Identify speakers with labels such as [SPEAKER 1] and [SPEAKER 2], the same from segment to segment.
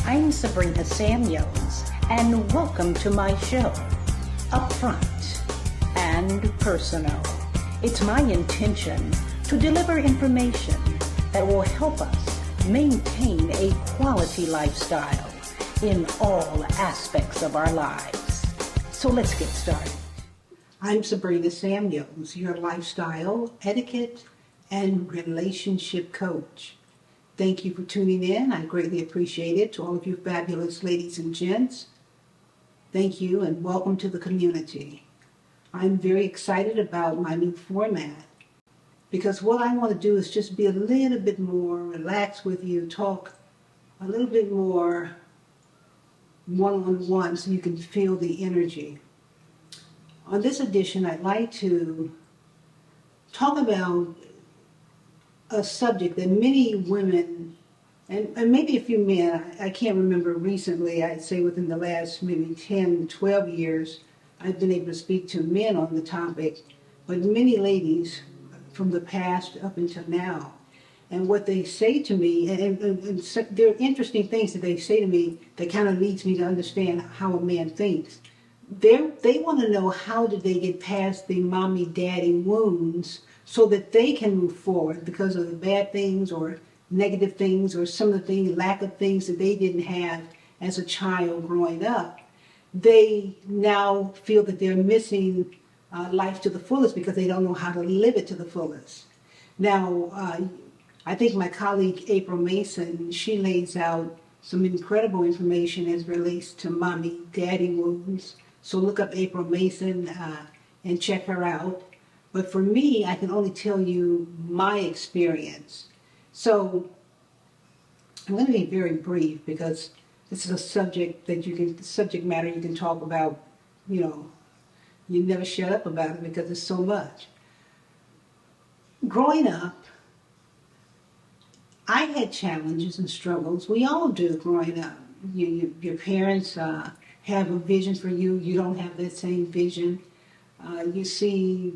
[SPEAKER 1] I'm Sabrina Samuels, and welcome to my show, Upfront and Personal. It's my intention to deliver information that will help us maintain a quality lifestyle in all aspects of our lives. So let's get started. I'm Sabrina Samuels, your lifestyle, etiquette, and relationship coach. Thank you for tuning in. I greatly appreciate it. To all of you fabulous ladies and gents, thank you and welcome to the community. I'm very excited about my new format because what I want to do is just be a little bit more relaxed with you, talk a little bit more one-on-one so you can feel the energy. On this edition, I'd like to talk about a subject that many women, and maybe a few men, I can't remember recently, I'd say within the last maybe 10, 12 years, I've been able to speak to men on the topic, but many ladies from the past up until now. And what they say to me, and so there are interesting things that they say to me that kind of leads me to understand how a man thinks. They want to know, how did they get past the mommy-daddy wounds so that they can move forward because of the bad things or negative things or some of the things, lack of things that they didn't have as a child growing up. They now feel that they're missing life to the fullest because they don't know how to live it to the fullest. Now, I think my colleague April Mason, she lays out some incredible information as relates to mommy-daddy wounds. So look up April Mason and check her out. But for me, I can only tell you my experience. So I'm going to be very brief because this is a subject that subject matter you can talk about, you never shut up about it because there's so much. Growing up, I had challenges and struggles. We all do growing up. Your parents have a vision for you. You don't have that same vision. You see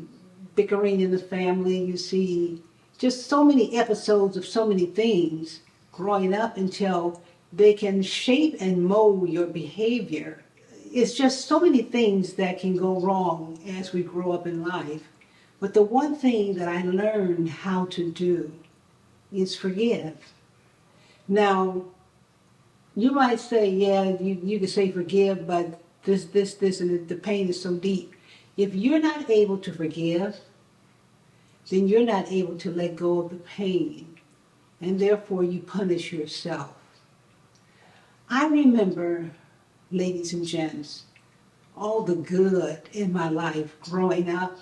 [SPEAKER 1] bickering in the family. You see just so many episodes of so many things growing up until they can shape and mold your behavior. It's just so many things that can go wrong as we grow up in life. But the one thing that I learned how to do is forgive. Now, you might say, yeah, you can say forgive, but this, and the pain is so deep. If you're not able to forgive, then you're not able to let go of the pain, and therefore you punish yourself. I remember, ladies and gents, all the good in my life growing up.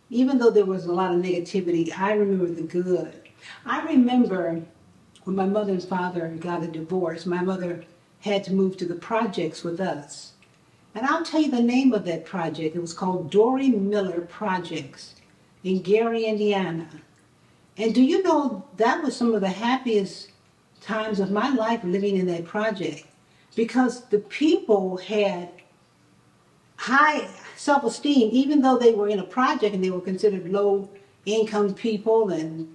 [SPEAKER 1] Even though there was a lot of negativity, I remember the good. I remember when my mother and father got a divorce, my mother had to move to the projects with us. And I'll tell you the name of that project. It was called Dory Miller Projects in Gary, Indiana. And do you know, that was some of the happiest times of my life living in that project, because the people had high self-esteem, even though they were in a project and they were considered low-income people and,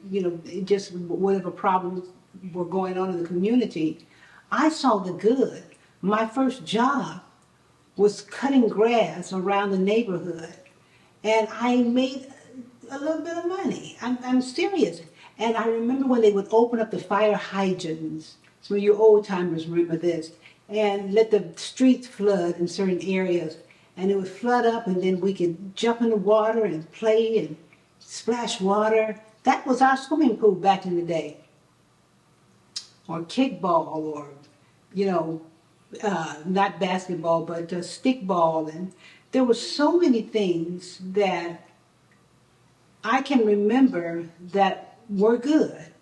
[SPEAKER 1] just whatever problems were going on in the community. I saw the good. My first job was cutting grass around the neighborhood, and I made a little bit of money. I'm serious. And I remember when they would open up the fire hydrants, some of you old timers remember this, and let the streets flood in certain areas, and it would flood up, and then we could jump in the water and play and splash water. That was our swimming pool back in the day. Or kickball, or, not basketball, but stickball. And there were so many things that I can remember that were good.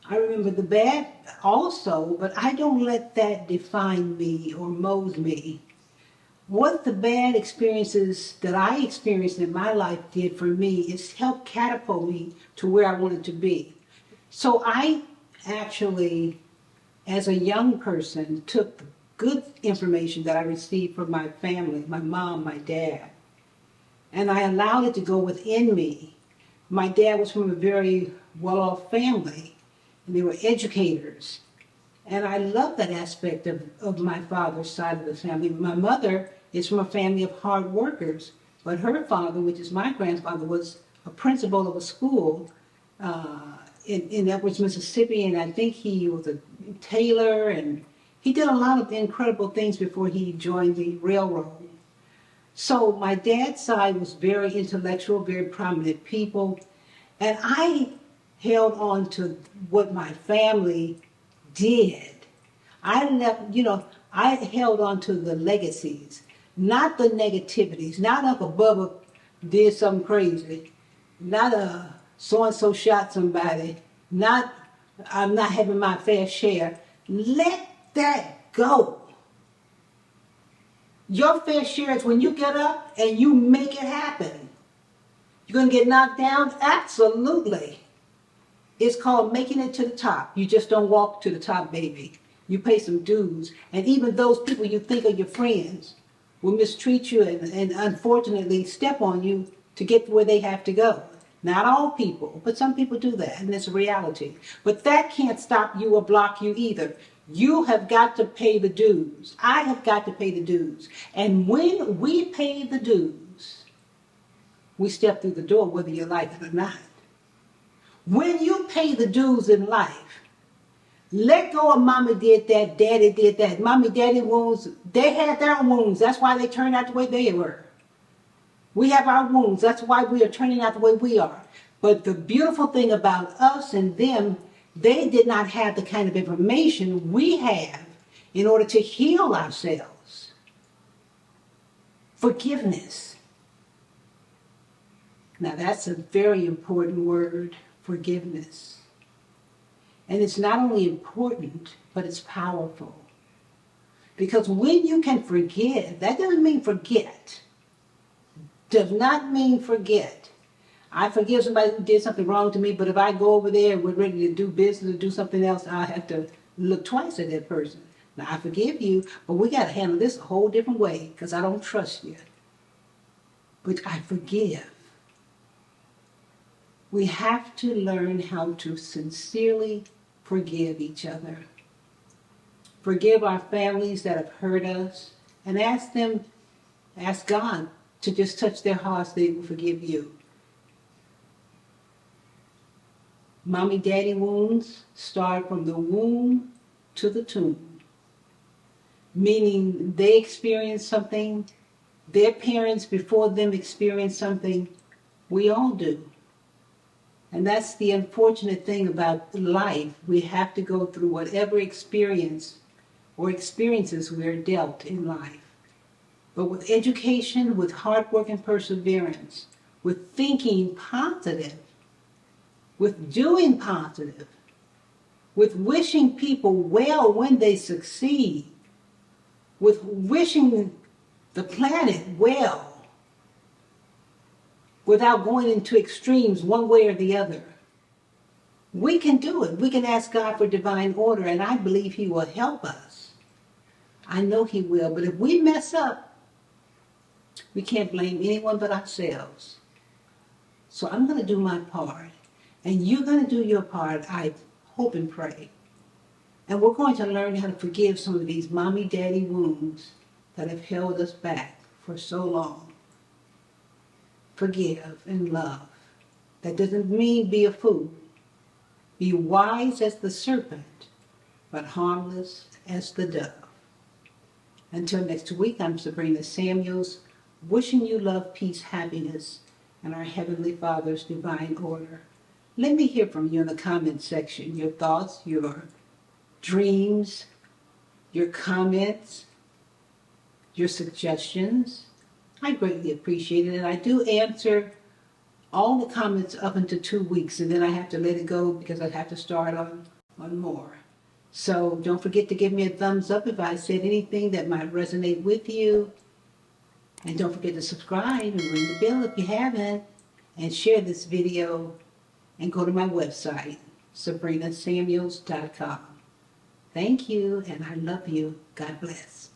[SPEAKER 1] I remember the bad also, but I don't let that define me or mold me. What the bad experiences that I experienced in my life did for me is help catapult me to where I wanted to be. So I actually, as a young person, took the good information that I received from my family, my mom, my dad, and I allowed it to go within me. My dad was from a very well-off family, and they were educators. And I love that aspect of my father's side of the family. My mother is from a family of hard workers, but her father, which is my grandfather, was a principal of a school in Edwards, Mississippi, and I think he was a tailor, and he did a lot of incredible things before he joined the railroad. So my dad's side was very intellectual, very prominent people, and I held on to what my family did. I held on to the legacies, not the negativities, not Uncle Bubba did something crazy, not so-and-so shot somebody, not I'm not having my fair share. Let that go. Your fair share is when you get up and you make it happen. You're going to get knocked down? Absolutely. It's called making it to the top. You just don't walk to the top, baby. You pay some dues. And even those people you think are your friends will mistreat you and unfortunately step on you to get to where they have to go. Not all people, but some people do that, and it's a reality. But that can't stop you or block you either. You have got to pay the dues. I have got to pay the dues. And when we pay the dues, we step through the door whether you like it or not. When you pay the dues in life, let go of mommy did that, daddy did that. Mommy, daddy wounds, they had their wounds. That's why they turned out the way they were. We have our wounds. That's why we are turning out the way we are. But the beautiful thing about us and them, they did not have the kind of information we have in order to heal ourselves. Forgiveness. Now that's a very important word, forgiveness. And it's not only important, but it's powerful. Because when you can forgive, that doesn't mean forget. Does not mean forget. I forgive somebody who did something wrong to me, but if I go over there and we're ready to do business or do something else, I have to look twice at that person. Now, I forgive you, but we got to handle this a whole different way because I don't trust you. But I forgive. We have to learn how to sincerely forgive each other. Forgive our families that have hurt us and ask God to just touch their hearts, they will forgive you. Mommy, daddy wounds start from the womb to the tomb. Meaning they experienced something, their parents before them experienced something, we all do. And that's the unfortunate thing about life. We have to go through whatever experience or experiences we're dealt in life. But with education, with hard work and perseverance, with thinking positive, with doing positive, with wishing people well when they succeed, with wishing the planet well, without going into extremes one way or the other. We can do it. We can ask God for divine order, and I believe He will help us. I know He will, but if we mess up, we can't blame anyone but ourselves. So I'm going to do my part, and you're going to do your part, I hope and pray. And we're going to learn how to forgive some of these mommy-daddy wounds that have held us back for so long. Forgive and love. That doesn't mean be a fool. Be wise as the serpent, but harmless as the dove. Until next week, I'm Sabrina Samuels, wishing you love, peace, happiness, and our Heavenly Father's divine order. Let me hear from you in the comment section, your thoughts, your dreams, your comments, your suggestions. I greatly appreciate it, and I do answer all the comments up until 2 weeks, and then I have to let it go because I have to start on more. So don't forget to give me a thumbs up if I said anything that might resonate with you. And don't forget to subscribe and ring the bell if you haven't. And share this video and go to my website, sabrinasamuels.com. Thank you, and I love you. God bless.